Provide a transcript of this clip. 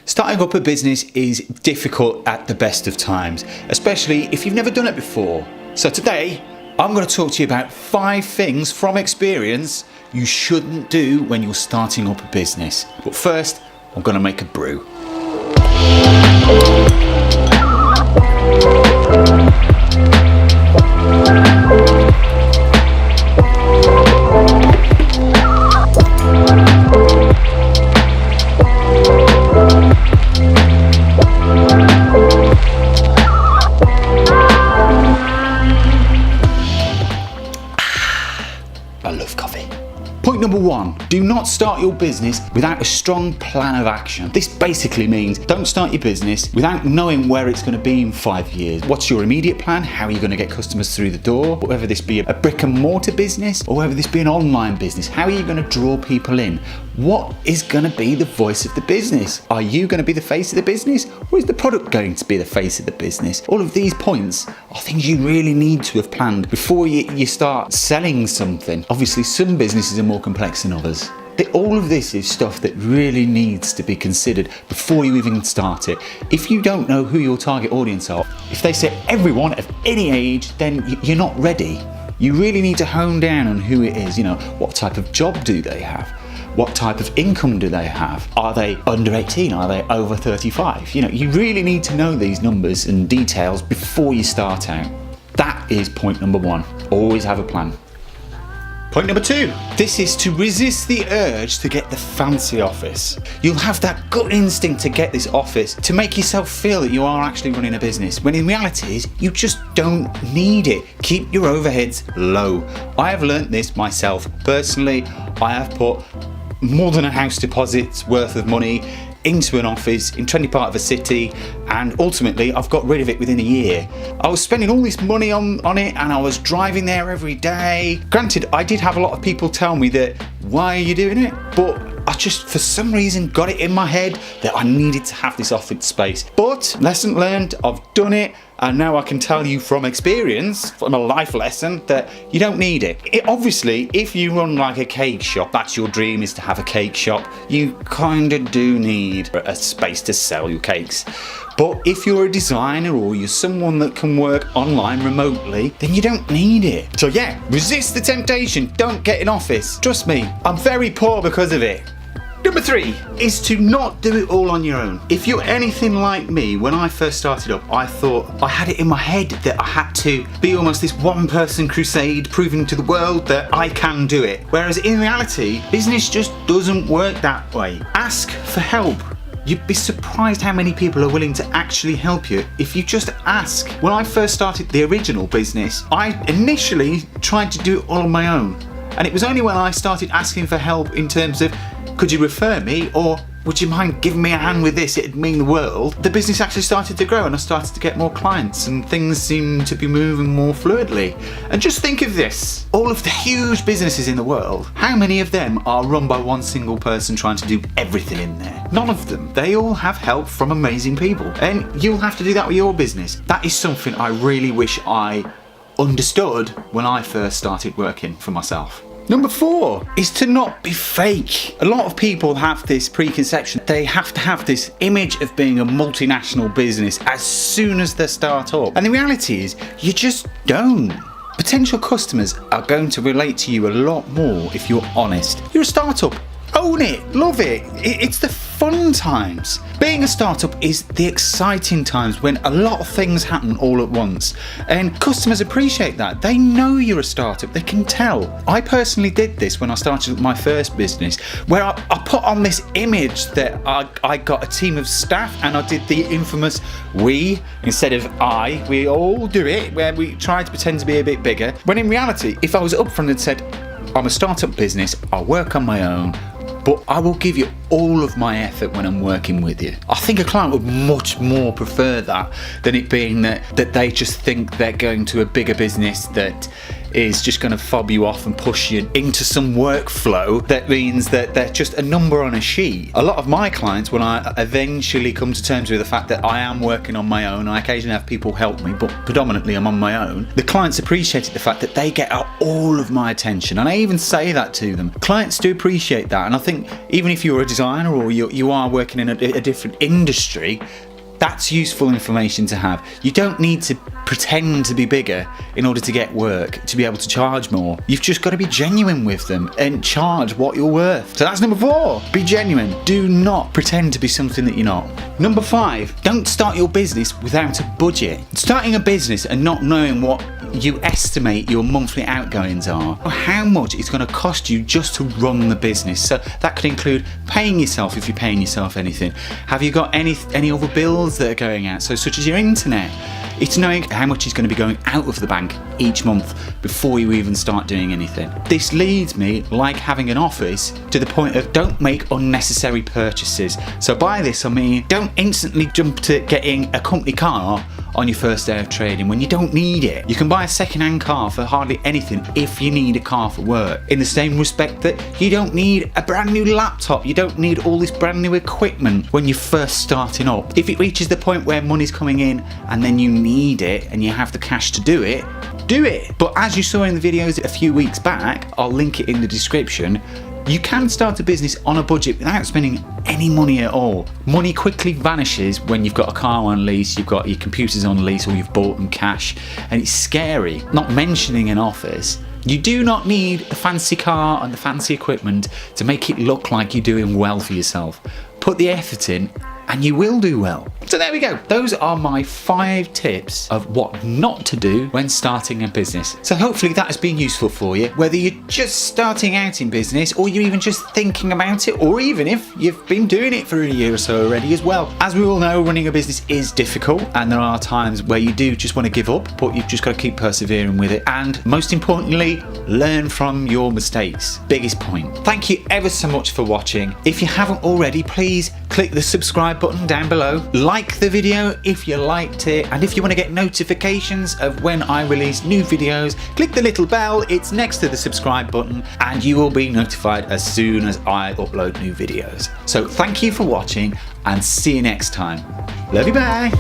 Starting up a business is difficult at the best of times, especially if you've never done it before. So today, I'm going to talk to you about 5 things from experience you shouldn't do when you're starting up a business. But first, I'm going to make a brew. I love coffee. Point number 1, do not start your business without a strong plan of action. This basically means don't start your business without knowing where it's going to be in 5 years. What's your immediate plan? How are you going to get customers through the door? Whether this be a brick and mortar business or whether this be an online business, how are you going to draw people in? What is going to be the voice of the business? Are you going to be the face of the business, or is the product going to be the face of the business? All of these points are things you really need to have planned before you start selling something. Obviously, some businesses are more complex than others. All of this is stuff that really needs to be considered before you even start it. If you don't know who your target audience are, if they say everyone of any age, then you're not ready. You really need to hone down on who it is. What type of job do they have? What type of income do they have? Are they under 18? Are they over 35? You really need to know these numbers and details before you start out. That is point number 1. Always have a plan. Point number 2, this is to resist the urge to get the fancy office. You'll have that gut instinct to get this office to make yourself feel that you are actually running a business, when in reality you just don't need it. Keep your overheads low. I have learnt this myself personally. I have put more than a house deposit's worth of money into an office in trendy part of a city, and ultimately I've got rid of it within a year. I was spending all this money on it, and I was driving there every day. Granted, I did have a lot of people tell me that, why are you doing it? But I just, for some reason, got it in my head that I needed to have this office space. But lesson learned, I've done it, and now I can tell you from experience, from a life lesson, that you don't need it. Obviously, if you run like a cake shop, that's your dream, is to have a cake shop, you kind of do need a space to sell your cakes. But if you're a designer or you're someone that can work online remotely, then you don't need it. So yeah, resist the temptation. Don't get an office. Trust me, I'm very poor because of it. Number 3 is to not do it all on your own. If you're anything like me, when I first started up, I thought I had it in my head that I had to be almost this one-person crusade, proving to the world that I can do it. Whereas in reality, business just doesn't work that way. Ask for help. You'd be surprised how many people are willing to actually help you if you just ask. When I first started the original business, I initially tried to do it all on my own. And it was only when I started asking for help in terms of, could you refer me, or would you mind giving me a hand with this, it'd mean the world, the business actually started to grow and I started to get more clients and things seemed to be moving more fluidly. And just think of this, all of the huge businesses in the world, how many of them are run by one single person trying to do everything in there? None of them. They all have help from amazing people, and you'll have to do that with your business. That is something I really wish I understood when I first started working for myself. Number 4 is to not be fake. A lot of people have this preconception. They have to have this image of being a multinational business as soon as they start up. And the reality is, you just don't. Potential customers are going to relate to you a lot more if you're honest. You're a startup. Own it, love it. It's the fun times. Being a startup is the exciting times when a lot of things happen all at once. And customers appreciate that. They know you're a startup, they can tell. I personally did this when I started my first business, where I put on this image that I got a team of staff, and I did the infamous we instead of I. We all do it, where we try to pretend to be a bit bigger. When in reality, if I was upfront and said, I'm a startup business, I work on my own, but I will give you all of my effort when I'm working with you. I think a client would much more prefer that than it being that they just think they're going to a bigger business that is just going to fob you off and push you into some workflow that means that they're just a number on a sheet. A lot of my clients, when I eventually come to terms with the fact that I am working on my own, I occasionally have people help me, but predominantly I'm on my own, the clients appreciated the fact that they get all of my attention, and I even say that to them. Clients do appreciate that, and I think even if you're a designer or you are working in a different industry, that's useful information to have. You don't need to pretend to be bigger in order to get work, to be able to charge more. You've just got to be genuine with them and charge what you're worth. So that's number 4. Be genuine. Do not pretend to be something that you're not. Number 5, don't start your business without a budget. Starting a business and not knowing what you estimate your monthly outgoings are, or how much it's going to cost you just to run the business. So that could include paying yourself if you're paying yourself anything. Have you got any other bills that are going out, so such as your internet? It's knowing how much is going to be going out of the bank each month before you even start doing anything. This leads me, like having an office, to the point of don't make unnecessary purchases. So by this I mean don't instantly jump to getting a company car on your first day of trading when you don't need it. You can buy a second-hand car for hardly anything if you need a car for work. In the same respect that you don't need a brand new laptop, you don't need all this brand new equipment when you're first starting up. If it reaches the point where money's coming in and then you need it and you have the cash to do it, do it. But as you saw in the videos a few weeks back, I'll link it in the description, you can start a business on a budget without spending any money at all. Money quickly vanishes when you've got a car on lease, you've got your computers on lease, or you've bought them cash, and it's scary. Not mentioning an office. You do not need the fancy car and the fancy equipment to make it look like you're doing well for yourself. Put the effort in and you will do well. So there we go. Those are my 5 tips of what not to do when starting a business. So hopefully that has been useful for you, whether you're just starting out in business or you're even just thinking about it, or even if you've been doing it for a year or so already as well. As we all know, running a business is difficult, and there are times where you do just want to give up, but you've just got to keep persevering with it. And most importantly, learn from your mistakes. Biggest point. Thank you ever so much for watching. If you haven't already, please click the subscribe button down below. Like the video if you liked it, and if you want to get notifications of when I release new videos, click the little bell, it's next to the subscribe button, and you will be notified as soon as I upload new videos. So thank you for watching and see you next time. Love you, bye.